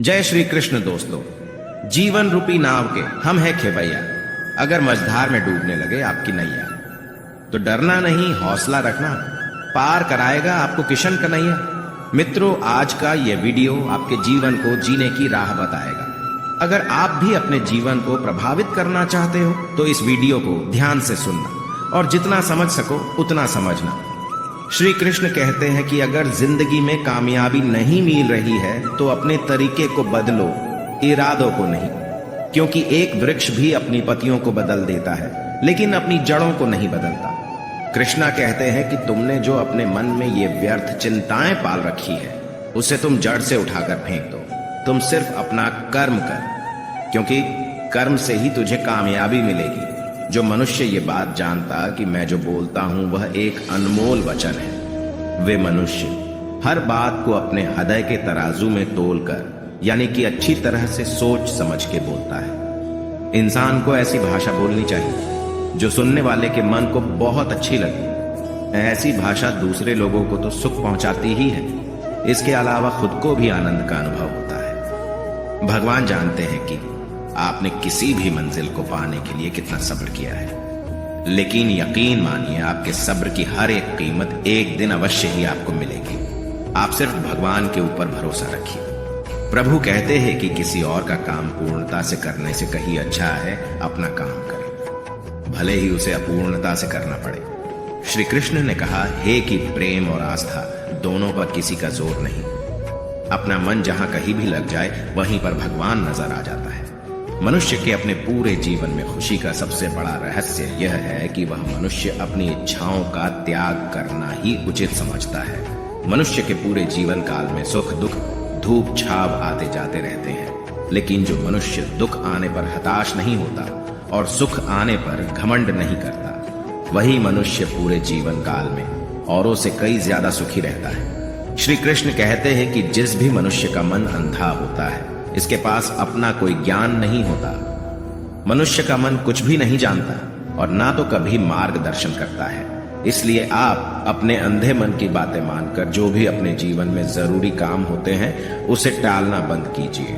जय श्री कृष्ण दोस्तों। जीवन रूपी नाव के हम हैं खेवैया। अगर मझधार में डूबने लगे आपकी नैया तो डरना नहीं, हौसला रखना, पार कराएगा आपको किशन कन्हैया। मित्रों, आज का यह वीडियो आपके जीवन को जीने की राह बताएगा। अगर आप भी अपने जीवन को प्रभावित करना चाहते हो तो इस वीडियो को ध्यान से सुनना और जितना समझ सको उतना समझना। श्री कृष्ण कहते हैं कि अगर जिंदगी में कामयाबी नहीं मिल रही है तो अपने तरीके को बदलो, इरादों को नहीं। क्योंकि एक वृक्ष भी अपनी पत्तियों को बदल देता है लेकिन अपनी जड़ों को नहीं बदलता। कृष्णा कहते हैं कि तुमने जो अपने मन में ये व्यर्थ चिंताएं पाल रखी है उसे तुम जड़ से उठाकर फेंक दो। तुम सिर्फ अपना कर्म कर, क्योंकि कर्म से ही तुझे कामयाबी मिलेगी। जो मनुष्य ये बात जानता कि मैं जो बोलता हूं वह एक अनमोल वचन है, वे मनुष्य हर बात को अपने हृदय के तराजू में तोलकर, यानी कि अच्छी तरह से सोच समझ के बोलता है। इंसान को ऐसी भाषा बोलनी चाहिए जो सुनने वाले के मन को बहुत अच्छी लगे। ऐसी भाषा दूसरे लोगों को तो सुख पहुंचाती ही है, इसके अलावा खुद को भी आनंद का अनुभव होता है। भगवान जानते हैं कि आपने किसी भी मंजिल को पाने के लिए कितना सब्र किया है, लेकिन यकीन मानिए आपके सब्र की हर एक कीमत एक दिन अवश्य ही आपको मिलेगी। आप सिर्फ भगवान के ऊपर भरोसा रखिए। प्रभु कहते हैं कि किसी और का काम पूर्णता से करने से कहीं अच्छा है अपना काम करें, भले ही उसे अपूर्णता से करना पड़े। श्री कृष्ण ने कहा है कि प्रेम और आस्था दोनों पर किसी का जोर नहीं। अपना मन जहां कहीं भी लग जाए वहीं पर भगवान नजर आ जाता है। मनुष्य के अपने पूरे जीवन में खुशी का सबसे बड़ा रहस्य यह है कि वह मनुष्य अपनी इच्छाओं का त्याग करना ही उचित समझता है। मनुष्य के पूरे जीवन काल में सुख दुख धूप छाव आते जाते रहते हैं, लेकिन जो मनुष्य दुख आने पर हताश नहीं होता और सुख आने पर घमंड नहीं करता, वही मनुष्य पूरे जीवन काल में औरों से कई ज्यादा सुखी रहता है। श्री कृष्ण कहते हैं कि जिस भी मनुष्य का मन अंधा होता है, इसके पास अपना कोई ज्ञान नहीं होता। मनुष्य का मन कुछ भी नहीं जानता और ना तो कभी मार्गदर्शन करता है। इसलिए आप अपने अंधे मन की बातें मानकर जो भी अपने जीवन में जरूरी काम होते हैं उसे टालना बंद कीजिए।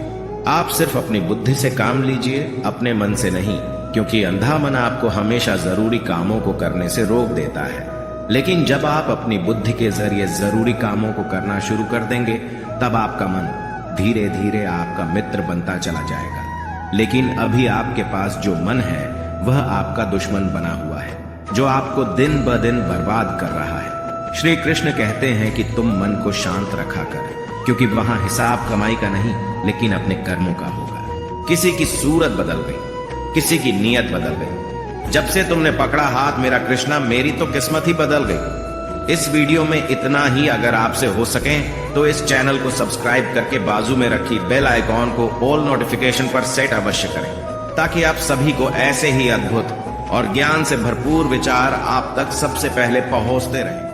आप सिर्फ अपनी बुद्धि से काम लीजिए, अपने मन से नहीं, क्योंकि अंधा मन आपको हमेशा जरूरी कामों को करने से रोक देता है। लेकिन जब आप अपनी बुद्धि के जरिए जरूरी कामों को करना शुरू कर देंगे तब आपका मन धीरे धीरे आपका मित्र बनता चला जाएगा। लेकिन अभी आपके पास जो मन है वह आपका दुश्मन बना हुआ है, जो आपको दिन ब दिन बर्बाद कर रहा है। श्री कृष्ण कहते हैं कि तुम मन को शांत रखा कर, क्योंकि वहां हिसाब कमाई का नहीं लेकिन अपने कर्मों का होगा। किसी की सूरत बदल गई, किसी की नीयत बदल गई। जब से तुमने पकड़ा हाथ मेरा कृष्णा, मेरी तो किस्मत ही बदल गई। इस वीडियो में इतना ही। अगर आपसे हो सके तो इस चैनल को सब्सक्राइब करके बाजू में रखी बेल आइकॉन को ऑल नोटिफिकेशन पर सेट अवश्य करें, ताकि आप सभी को ऐसे ही अद्भुत और ज्ञान से भरपूर विचार आप तक सबसे पहले पहुंचते रहें।